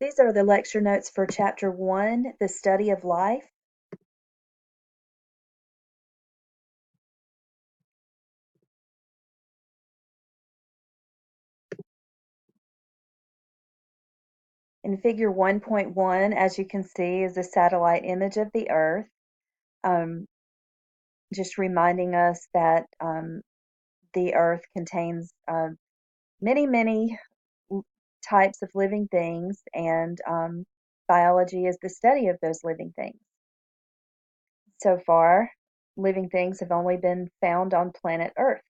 These are the lecture notes for Chapter 1, The Study of Life. In Figure 1.1, as you can see, is a satellite image of the Earth, just reminding us that the Earth contains many, many types of living things, and biology is the study of those living things. So far, living things have only been found on planet Earth.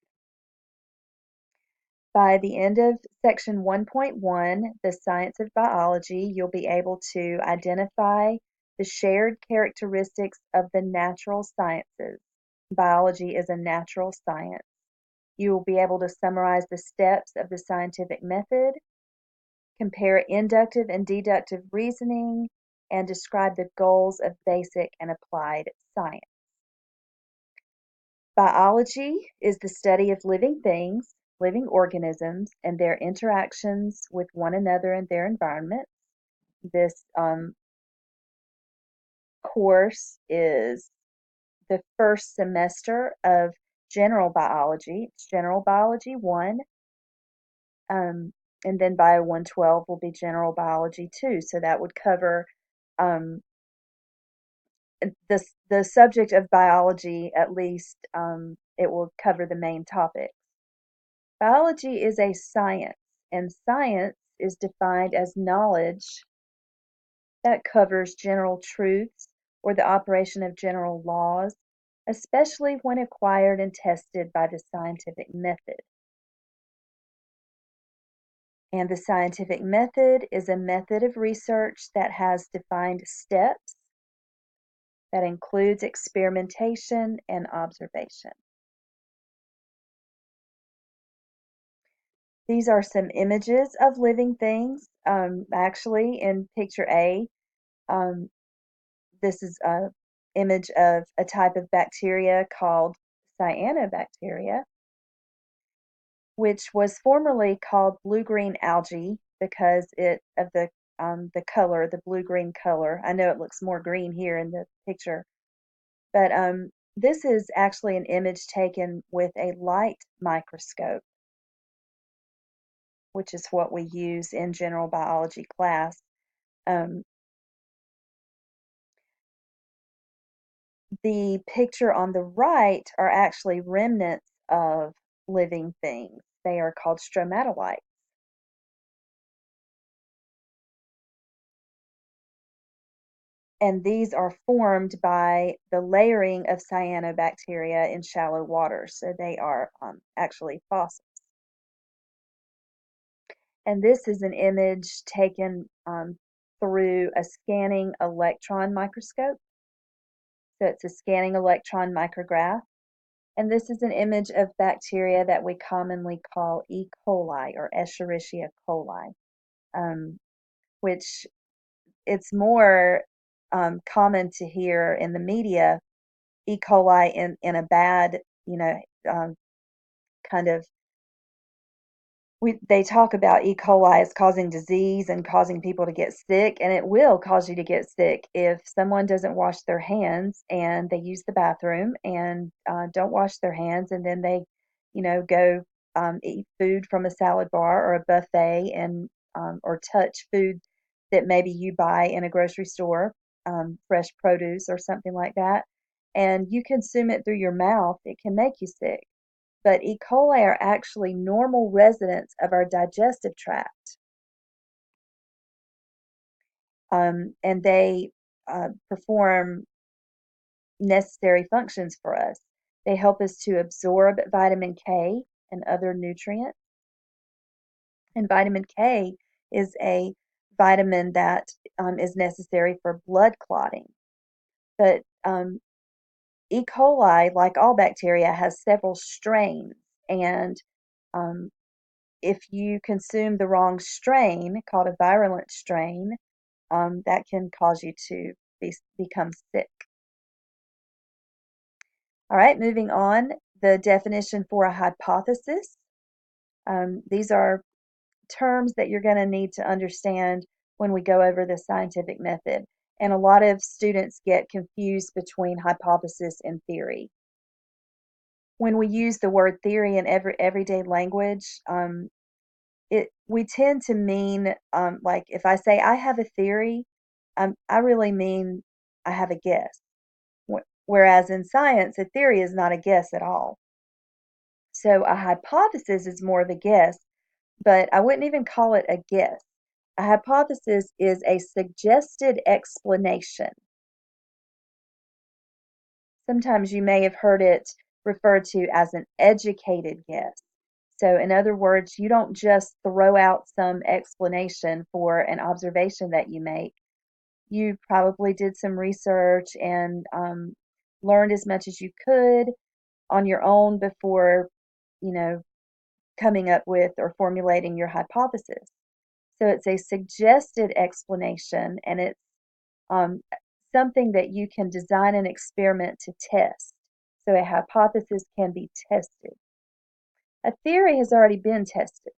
By the end of section 1.1, the science of biology, you'll be able to identify the shared characteristics of the natural sciences. Biology is a natural science. You will be able to summarize the steps of the scientific method, compare inductive and deductive reasoning, and describe the goals of basic and applied science. Biology is the study of living things, living organisms, and their interactions with one another and their environments. This course is the first semester of general biology. It's general biology 1, and then bio 112 will be general biology 2. So that would cover um, the subject of biology, at least it will cover the main topics. Biology is a science, and science is defined as knowledge that covers general truths or the operation of general laws, especially when acquired and tested by the scientific method. And the scientific method is a method of research that has defined steps that includes experimentation and observation. These are some images of living things. Actually, in picture A, um, this is an image of a type of bacteria called cyanobacteria, which was formerly called blue-green algae because of the color, the blue-green color. I know it looks more green here in the picture, but this is actually an image taken with a light microscope, which is what we use in general biology class. Um, the picture on the right are actually remnants of living things. They are called stromatolites. And these are formed by the layering of cyanobacteria in shallow water. So they are actually fossils. And this is an image taken through a scanning electron microscope. So it's a scanning electron micrograph. And this is an image of bacteria that we commonly call E. coli or Escherichia coli, which it's more common to hear in the media E. coli in a bad, um, kind of they talk about E. coli as causing disease and causing people to get sick, and it will cause you to get sick if someone doesn't wash their hands and they use the bathroom and don't wash their hands, and then they, go eat food from a salad bar or a buffet and or touch food that maybe you buy in a grocery store, fresh produce or something like that, and you consume it through your mouth. It can make you sick. But E. coli are actually normal residents of our digestive tract, and they perform necessary functions for us. They help us to absorb vitamin K and other nutrients. And vitamin K is a vitamin that is necessary for blood clotting. But E. coli, like all bacteria, has several strains, and um, if you consume the wrong strain, called a virulent strain, that can cause you to become sick. All right, moving on, the definition for a hypothesis. These are terms that you're going to need to understand when we go over the scientific method. And a lot of students get confused between hypothesis and theory. When we use the word theory in everyday language, we tend to mean, like if I say I have a theory, I really mean I have a guess. Whereas in science, a theory is not a guess at all. So a hypothesis is more of a guess, but I wouldn't even call it a guess. A hypothesis is a suggested explanation. Sometimes you may have heard it referred to as an educated guess. So, in other words, you don't just throw out some explanation for an observation that you make. You probably did some research and learned as much as you could on your own before, you know, coming up with or formulating your hypothesis. So it's a suggested explanation, and it's um, something that you can design an experiment to test. So a hypothesis can be tested. A theory has already been tested.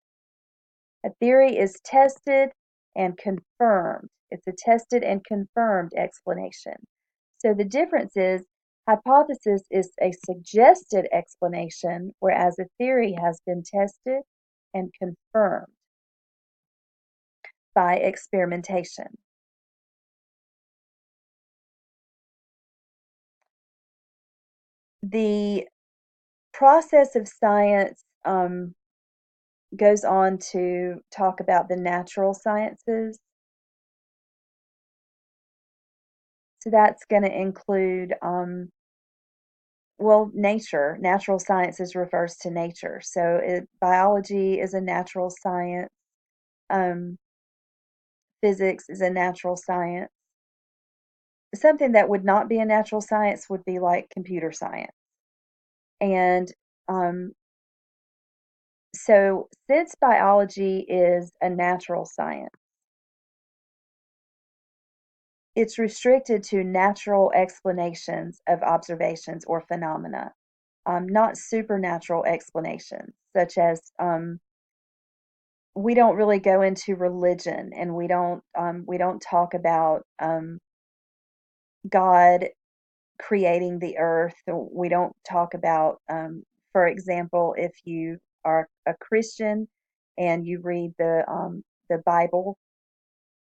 A theory is tested and confirmed. It's a tested and confirmed explanation. So the difference is hypothesis is a suggested explanation, whereas a theory has been tested and confirmed by experimentation. The process of science goes on to talk about the natural sciences. So that's going to include, well, nature. Natural sciences refers to nature. So biology is a natural science. Um, physics is a natural science. Something that would not be a natural science would be like computer science. And so since biology is a natural science, it's restricted to natural explanations of observations or phenomena, not supernatural explanations, such as we don't really go into religion, and we don't talk about God creating the earth. We don't talk about, for example, if you are a Christian and you read the Bible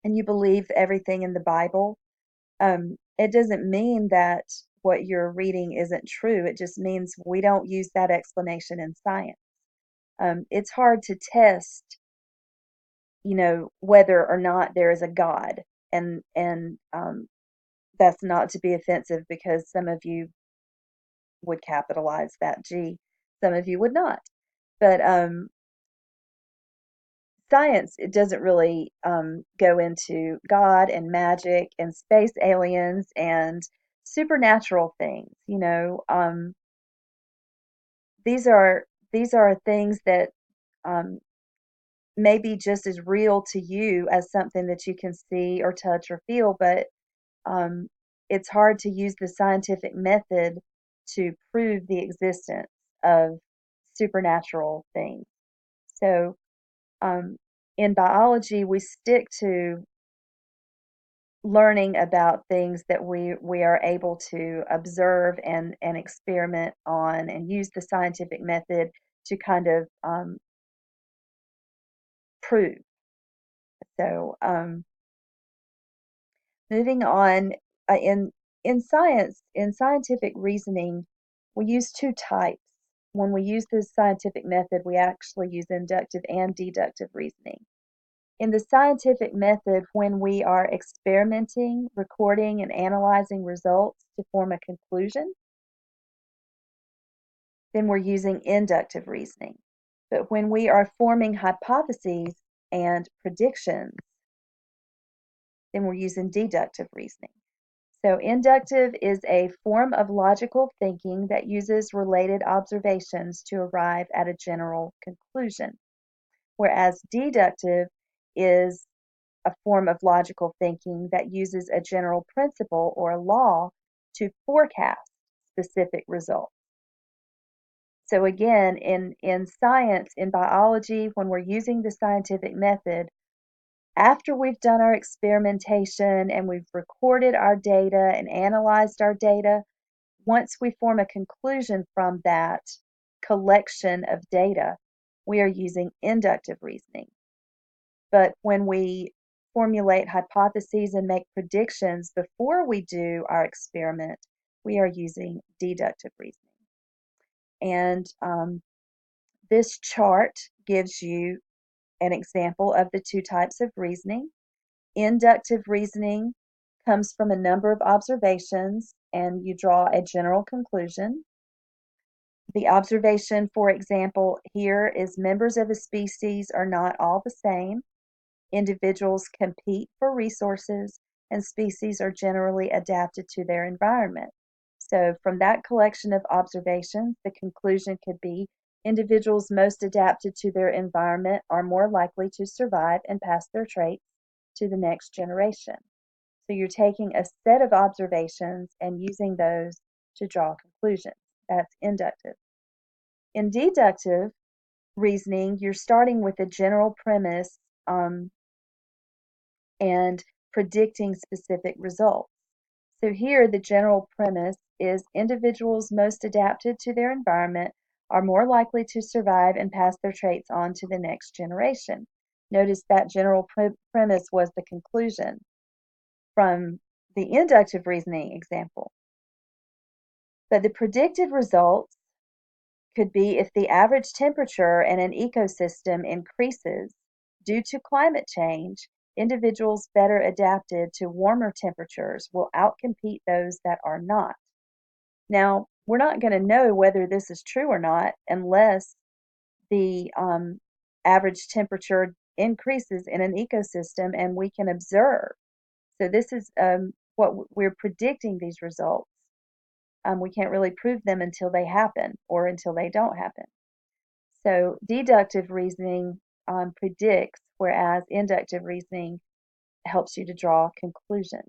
and you believe everything in the Bible, it doesn't mean that what you're reading isn't true. It just means we don't use that explanation in science. It's hard to test, whether or not there is a God, and that's not to be offensive because some of you would capitalize that G, some of you would not. But science, it doesn't really go into God and magic and space aliens and supernatural things. These are things that um, may be just as real to you as something that you can see or touch or feel, but um, it's hard to use the scientific method to prove the existence of supernatural things. So um, in biology, we stick to learning about things that we are able to observe and experiment on and use the scientific method to kind of prove. So moving on, in science, in scientific reasoning, we use two types. When we use the scientific method, we actually use inductive and deductive reasoning. In the scientific method, when we are experimenting, recording, and analyzing results to form a conclusion, then we're using inductive reasoning. But when we are forming hypotheses and predictions, then we're using deductive reasoning. So inductive is a form of logical thinking that uses related observations to arrive at a general conclusion, whereas deductive is a form of logical thinking that uses a general principle or a law to forecast specific results. So again, in science, in biology, when we're using the scientific method, After we've done our experimentation and we've recorded our data and analyzed our data, once we form a conclusion from that collection of data, we are using inductive reasoning. But when we formulate hypotheses and make predictions before we do our experiment, we are using deductive reasoning. And this chart gives you an example of the two types of reasoning. Inductive reasoning comes from a number of observations and you draw a general conclusion. The observation, for example, here is members of a species are not all the same. Individuals compete for resources, and species are generally adapted to their environment. So, from that collection of observations, the conclusion could be individuals most adapted to their environment are more likely to survive and pass their traits to the next generation. So, you're taking a set of observations and using those to draw conclusions. That's inductive. In deductive reasoning, you're starting with a general premise and predicting specific results. So here, the general premise is individuals most adapted to their environment are more likely to survive and pass their traits on to the next generation. Notice that general premise was the conclusion from the inductive reasoning example. But the predicted results could be if the average temperature in an ecosystem increases due to climate change, individuals better adapted to warmer temperatures will outcompete those that are not. Now, we're not going to know whether this is true or not unless the average temperature increases in an ecosystem and we can observe. So, this is what we're predicting these results. We can't really prove them until they happen or until they don't happen. So deductive reasoning predicts, whereas inductive reasoning helps you to draw conclusions.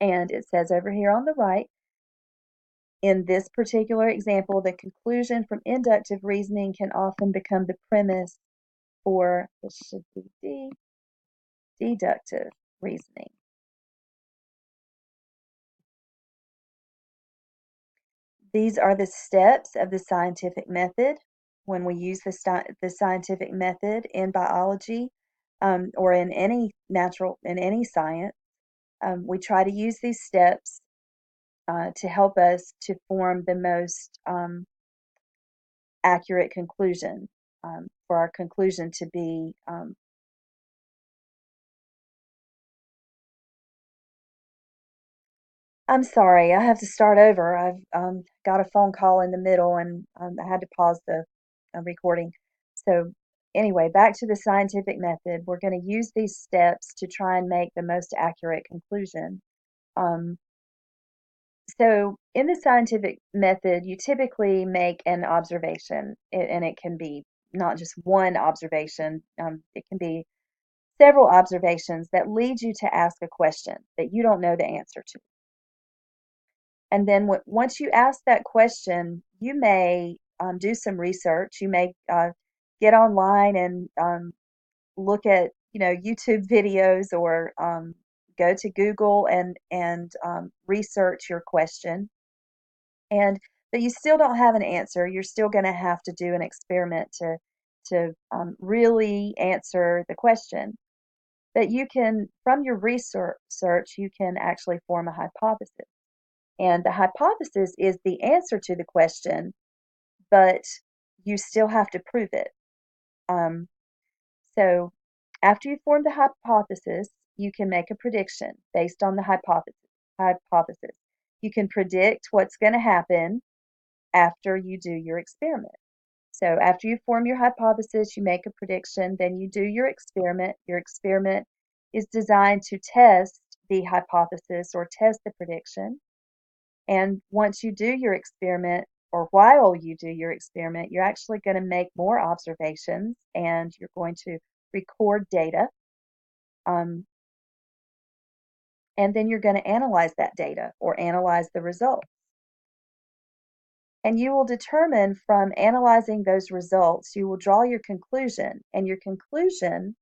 And it says over here on the right, in this particular example, the conclusion from inductive reasoning can often become the premise for, this should be D, deductive reasoning. These are the steps of the scientific method. When we use the scientific method in biology or in any science, we try to use these steps to help us to form the most accurate conclusion, for our conclusion to be I'm sorry, I have to start over. I've got a phone call in the middle and I had to pause the recording. So, anyway, back to the scientific method. We're going to use these steps to try and make the most accurate conclusion. Um, so, in the scientific method, you typically make an observation, and it can be not just one observation, it can be several observations that lead you to ask a question that you don't know the answer to. And then once you ask that question, you may do some research. You may get online and look at YouTube videos or go to Google and research your question. And but you still don't have an answer. You're still going to have to do an experiment to really answer the question. But you can, from your research, you can actually form a hypothesis. And the hypothesis is the answer to the question, but you still have to prove it. Um, so after you form the hypothesis, you can make a prediction based on the hypothesis. You can predict what's going to happen after you do your experiment. So after you form your hypothesis, you make a prediction, then you do your experiment. Your experiment is designed to test the hypothesis or test the prediction. And once you do your experiment, or while you do your experiment, you're actually going to make more observations and you're going to record data. Um, and then you're going to analyze that data or analyze the results. And you will determine from analyzing those results, you will draw your conclusion. And your conclusion